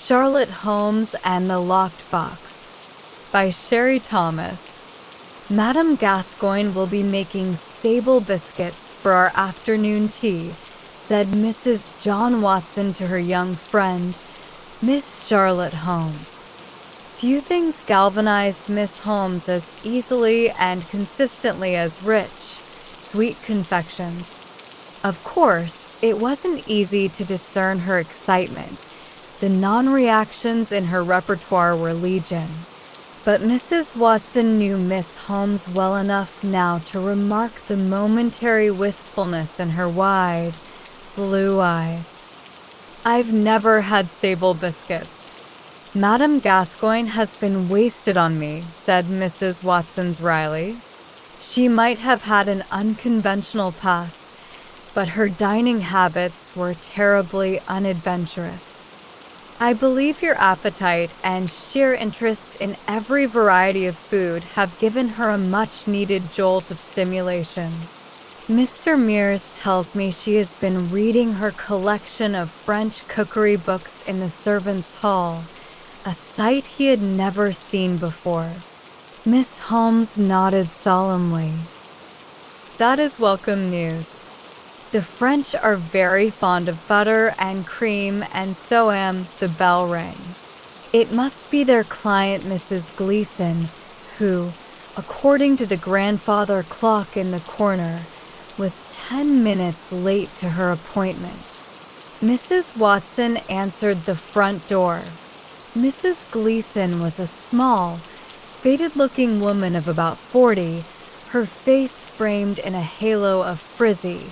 Charlotte Holmes and the Locked Box by Sherry Thomas. Madame Gascoigne will be making sable biscuits for our afternoon tea, said Mrs. John Watson to her young friend, Miss Charlotte Holmes. Few things galvanized Miss Holmes as easily and consistently as rich, sweet confections. Of course, it wasn't easy to discern her excitement. The non-reactions in her repertoire were legion. But Mrs. Watson knew Miss Holmes well enough now to remark the momentary wistfulness in her wide, blue eyes. "I've never had sable biscuits. Madame Gascoigne has been wasted on me," said Mrs. Watson's wryly. She might have had an unconventional past, but her dining habits were terribly unadventurous. "I believe your appetite and sheer interest in every variety of food have given her a much-needed jolt of stimulation. Mr. Mears tells me she has been reading her collection of French cookery books in the servants' hall, a sight he had never seen before." Miss Holmes nodded solemnly. "That is welcome news. The French are very fond of butter and cream, and so am." The bell rang. It must be their client, Mrs. Gleason, who, according to the grandfather clock in the corner, was 10 minutes late to her appointment. Mrs. Watson answered the front door. Mrs. Gleason was a small, faded-looking woman of about 40, her face framed in a halo of frizzy,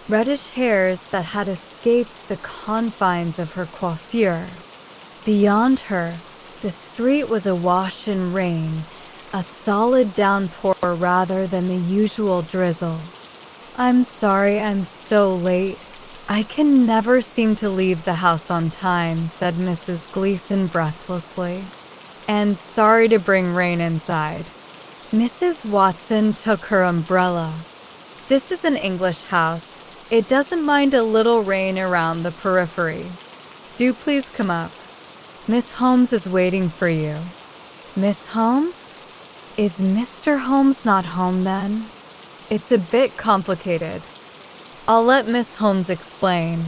reddish hairs that had escaped the confines of her coiffure. Beyond her, the street was awash in rain, a solid downpour rather than the usual drizzle. "I'm sorry I'm so late. I can never seem to leave the house on time," said Mrs. Gleason breathlessly. "And sorry to bring rain inside." Mrs. Watson took her umbrella. "This is an English house. It doesn't mind a little rain around the periphery. Do please come up. Miss Holmes is waiting for you." "Miss Holmes? Is Mr. Holmes not home then?" "It's a bit complicated. I'll let Miss Holmes explain."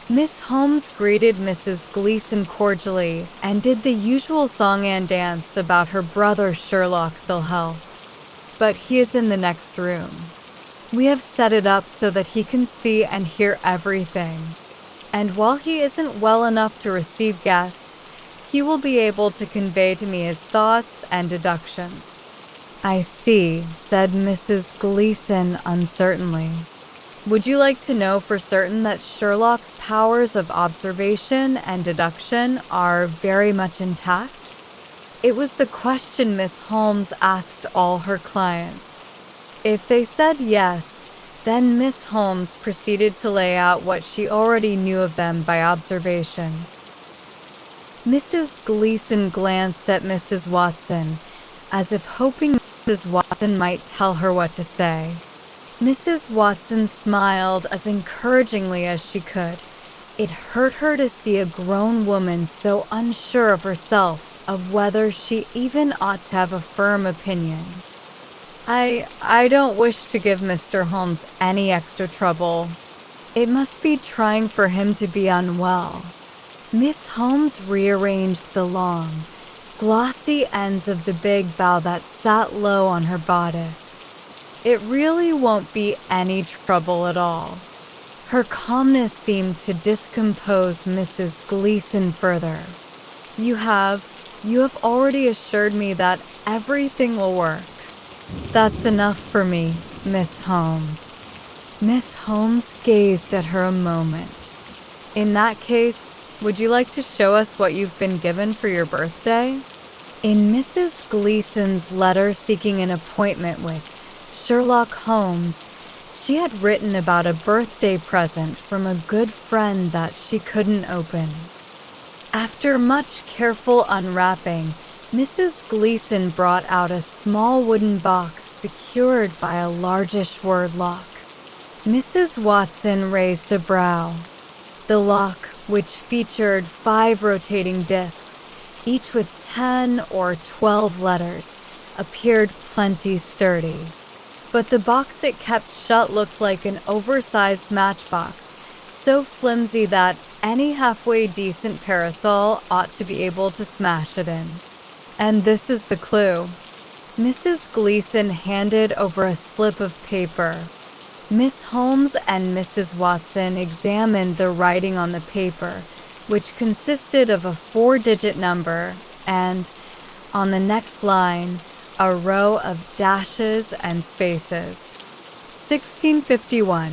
Miss Holmes greeted Mrs. Gleason cordially and did the usual song and dance about her brother Sherlock's ill health. "But he is in the next room. We have set it up so that he can see and hear everything. And while he isn't well enough to receive guests, he will be able to convey to me his thoughts and deductions." "I see," said Mrs. Gleason uncertainly. "Would you like to know for certain that Sherlock's powers of observation and deduction are very much intact?" It was the question Miss Holmes asked all her clients. If they said yes, then Miss Holmes proceeded to lay out what she already knew of them by observation. Mrs. Gleason glanced at Mrs. Watson, as if hoping Mrs. Watson might tell her what to say. Mrs. Watson smiled as encouragingly as she could. It hurt her to see a grown woman so unsure of herself, of whether she even ought to have a firm opinion. I don't wish to give Mr. Holmes any extra trouble. It must be trying for him to be unwell." Miss Holmes rearranged the long, glossy ends of the big bow that sat low on her bodice. "It really won't be any trouble at all." Her calmness seemed to discompose Mrs. Gleason further. You have already assured me that everything will work." "That's enough for me, Miss Holmes." Miss Holmes gazed at her a moment. "In that case, would you like to show us what you've been given for your birthday?" In Mrs. Gleason's letter seeking an appointment with Sherlock Holmes, she had written about a birthday present from a good friend that she couldn't open. After much careful unwrapping, Mrs. Gleason brought out a small wooden box secured by a largish word lock. Mrs. Watson raised a brow. The lock, which featured 5 rotating discs, each with 10 or 12 letters, appeared plenty sturdy. But the box it kept shut looked like an oversized matchbox, so flimsy that any halfway decent parasol ought to be able to smash it in. And this is the clue. Mrs. Gleason handed over a slip of paper. Miss Holmes and Mrs. Watson examined the writing on the paper, which consisted of a 4-digit number and, on the next line, a row of dashes and spaces. 1651.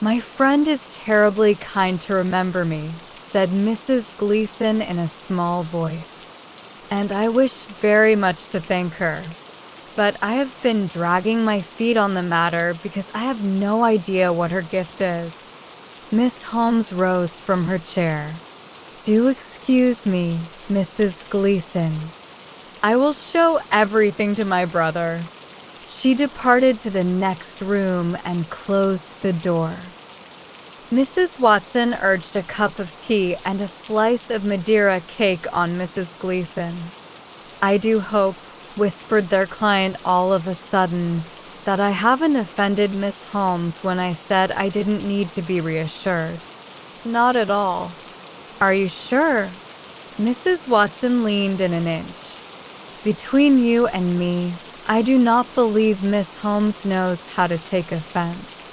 "My friend is terribly kind to remember me," said Mrs. Gleason in a small voice, "and I wish very much to thank her. But I have been dragging my feet on the matter because I have no idea what her gift is." Miss Holmes rose from her chair. "Do excuse me, Mrs. Gleason. I will show everything to my brother." She departed to the next room and closed the door. Mrs. Watson urged a cup of tea and a slice of Madeira cake on Mrs. Gleason. "I do hope," whispered their client all of a sudden, "that I haven't offended Miss Holmes when I said I didn't need to be reassured." "Not at all." "Are you sure?" Mrs. Watson leaned in an inch. "Between you and me, I do not believe Miss Holmes knows how to take offense.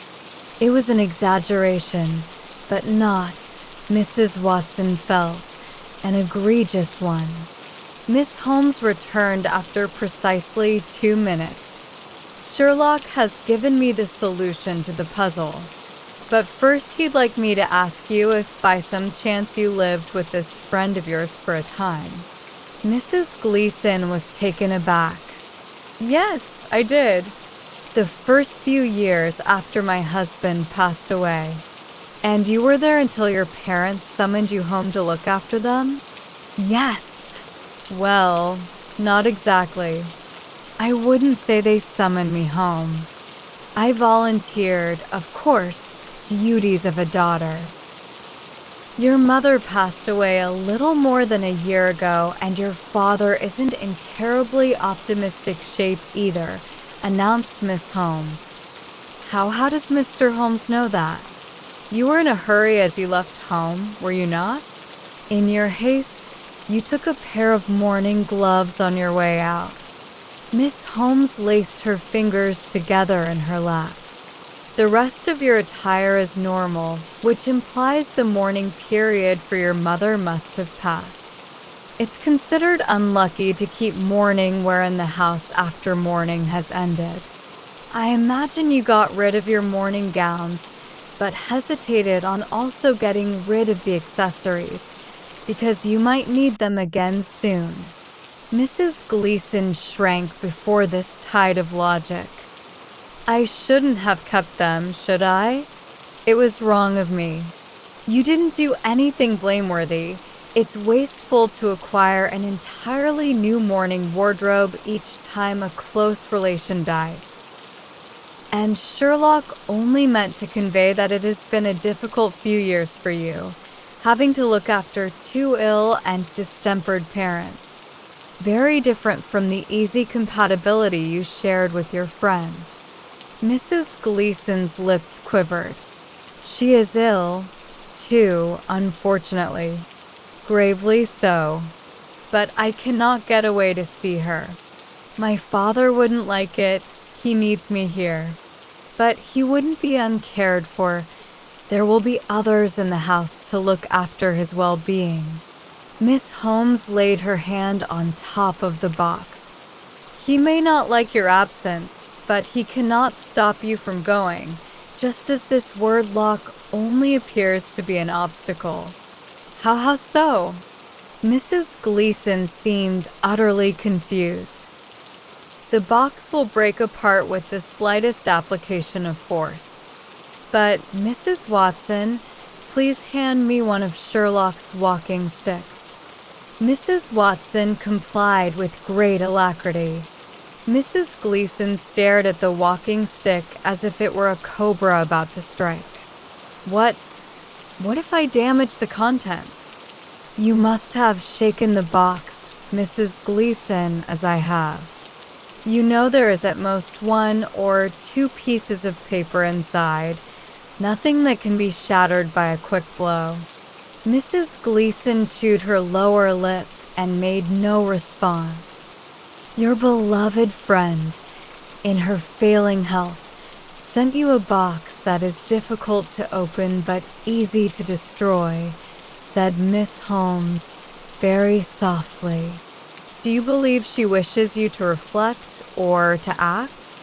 It was an exaggeration, but not," Mrs. Watson felt, "an egregious one." Miss Holmes returned after precisely 2 minutes. "Sherlock has given me the solution to the puzzle. But first he'd like me to ask you if by some chance you lived with this friend of yours for a time." Mrs. Gleason was taken aback. "Yes, I did. The first few years after my husband passed away." "And you were there until your parents summoned you home to look after them?" "Yes." "Well, not exactly. I wouldn't say they summoned me home. I volunteered, of course, duties of a daughter." "Your mother passed away a little more than a year ago, and your father isn't in terribly optimistic shape either," announced Miss Holmes. How does Mr. Holmes know that?" "You were in a hurry as you left home, were you not? In your haste, you took a pair of mourning gloves on your way out." Miss Holmes laced her fingers together in her lap. "The rest of your attire is normal, which implies the mourning period for your mother must have passed. It's considered unlucky to keep mourning wherein the house after mourning has ended. I imagine you got rid of your mourning gowns, but hesitated on also getting rid of the accessories, because you might need them again soon." Mrs. Gleason shrank before this tide of logic. "I shouldn't have kept them, should I? It was wrong of me." "You didn't do anything blameworthy. It's wasteful to acquire an entirely new mourning wardrobe each time a close relation dies." And Sherlock only meant to convey that it has been a difficult few years for you, having to look after 2 ill and distempered parents. Very different from the easy compatibility you shared with your friend. Mrs. Gleason's lips quivered. "She is ill, too, unfortunately. Gravely so. But I cannot get away to see her. My father wouldn't like it. He needs me here. But he wouldn't be uncared for. There will be others in the house to look after his well-being." Miss Holmes laid her hand on top of the box. "He may not like your absence, but he cannot stop you from going, just as this word lock only appears to be an obstacle." How so?" Mrs. Gleason seemed utterly confused. "The box will break apart with the slightest application of force. But, Mrs. Watson, please hand me one of Sherlock's walking sticks." Mrs. Watson complied with great alacrity. Mrs. Gleason stared at the walking stick as if it were a cobra about to strike. "What What if I damage the contents? You must have shaken the box, Mrs. Gleason, as I have. You know there is at most 1 or 2 pieces of paper inside, nothing that can be shattered by a quick blow. Mrs. Gleason chewed her lower lip and made no response. Your beloved friend, in her failing health, sent you a box that is difficult to open but easy to destroy, said Miss Holmes very softly. Do you believe she wishes you to reflect or to act?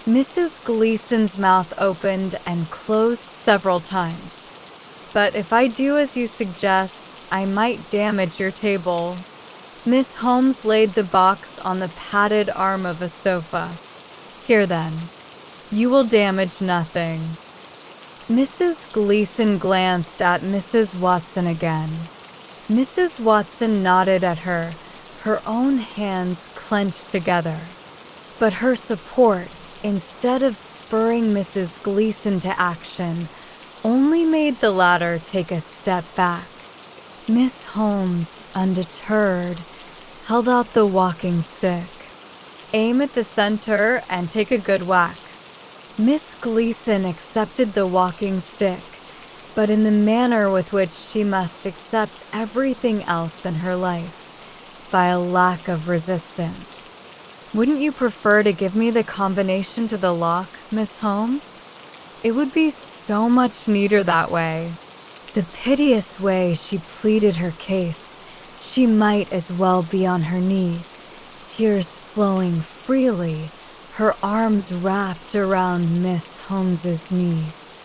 Mrs. Gleason's mouth opened and closed several times. But if I do as you suggest, I might damage your table. Miss Holmes laid the box on the padded arm of a sofa. Here then, you will damage nothing. Mrs. Gleason glanced at Mrs. Watson again. Mrs. Watson nodded at her, her own hands clenched together. But her support, instead of spurring Mrs. Gleason to action, only made the latter take a step back. Miss Holmes, undeterred, held out the walking stick. Aim at the center and take a good whack. Miss Gleason accepted the walking stick, but in the manner with which she must accept everything else in her life, by a lack of resistance. Wouldn't you prefer to give me the combination to the lock, Miss Holmes? It would be so much neater that way. The piteous way she pleaded her case, she might as well be on her knees, tears flowing freely, her arms wrapped around Miss Holmes's knees.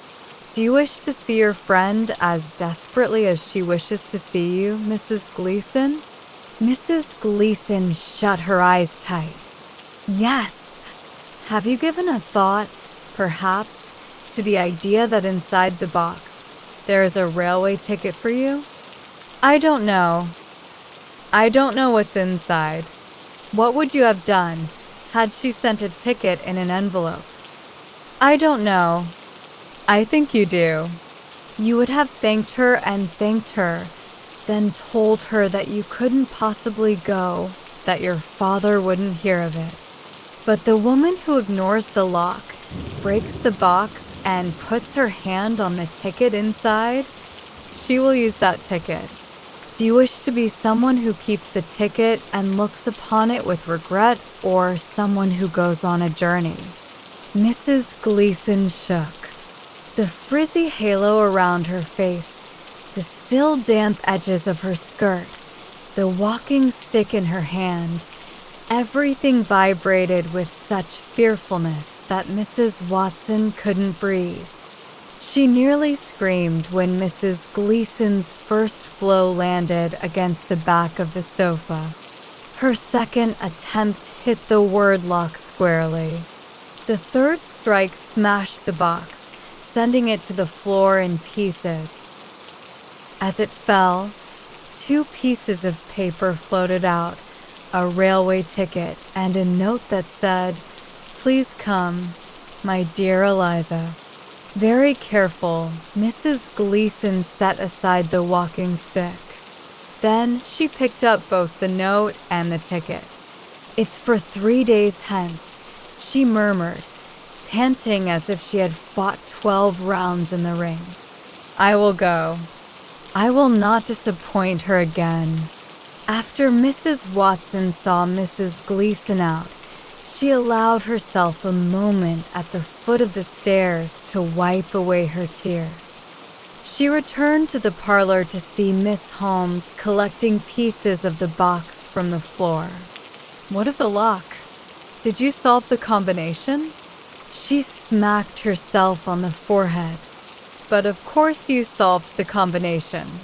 Do you wish to see your friend as desperately as she wishes to see you, Mrs. Gleason? Mrs. Gleason shut her eyes tight. Yes. Have you given a thought, perhaps, to the idea that inside the box there is a railway ticket for you? I don't know. I don't know what's inside. What would you have done had she sent a ticket in an envelope? I don't know. I think you do. You would have thanked her and thanked her, then told her that you couldn't possibly go, that your father wouldn't hear of it. But the woman who ignores the lock, breaks the box, and puts her hand on the ticket inside, she will use that ticket. Do you wish to be someone who keeps the ticket and looks upon it with regret, or someone who goes on a journey? Mrs. Gleason shook. The frizzy halo around her face, the still damp edges of her skirt, the walking stick in her hand, everything vibrated with such fearfulness that Mrs. Watson couldn't breathe. She nearly screamed when Mrs. Gleason's first blow landed against the back of the sofa. Her second attempt hit the word lock squarely. The third strike smashed the box, sending it to the floor in pieces. As it fell, 2 pieces of paper floated out, a railway ticket and a note that said, "Please come, my dear Eliza." Very careful, Mrs. Gleason set aside the walking stick. Then she picked up both the note and the ticket. "It's for 3 days hence," she murmured, panting as if she had fought 12 rounds in the ring. "I will go. I will not disappoint her again." After Mrs. Watson saw Mrs. Gleason out, she allowed herself a moment at the foot of the stairs to wipe away her tears. She returned to the parlor to see Miss Holmes collecting pieces of the box from the floor. "What of the lock? Did you solve the combination?" She smacked herself on the forehead. "But of course you solved the combination.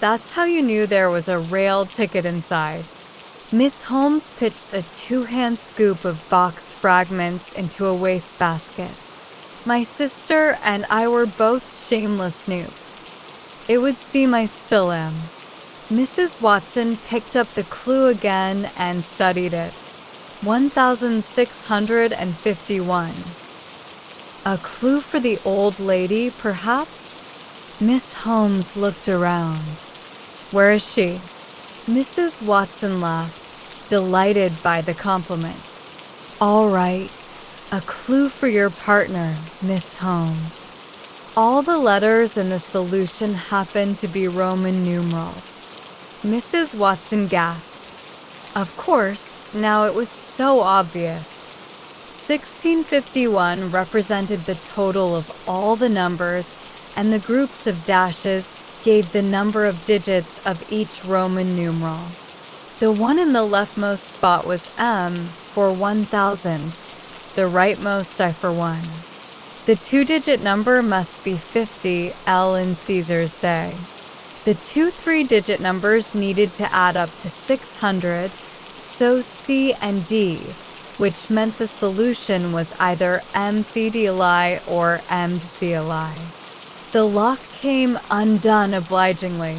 That's how you knew there was a rail ticket inside." Miss Holmes pitched a 2-hand scoop of box fragments into a wastebasket. "My sister and I were both shameless snoops. It would seem I still am." Mrs. Watson picked up the clue again and studied it. 1651. A clue for the old lady, perhaps? Miss Holmes looked around. Where is she? Mrs. Watson laughed, delighted by the compliment. All right, a clue for your partner, Miss Holmes. All the letters in the solution happened to be Roman numerals. Mrs. Watson gasped. Of course, now it was so obvious. 1651 represented the total of all the numbers, and the groups of dashes gave the number of digits of each Roman numeral. The one in the leftmost spot was M for 1000, the rightmost I for 1. The 2-digit number must be 50, L in Caesar's day. The 2 3-digit numbers needed to add up to 600, so C and D, which meant the solution was either MCDLI or MCLI. The lock came undone obligingly.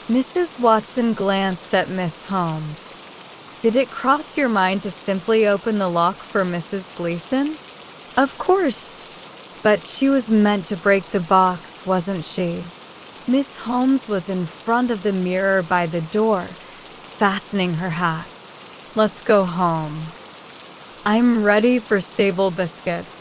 Mrs. Watson glanced at Miss Holmes. Did it cross your mind to simply open the lock for Mrs. Gleason? Of course. But she was meant to break the box, wasn't she? Miss Holmes was in front of the mirror by the door, fastening her hat. Let's go home. I'm ready for sable biscuits.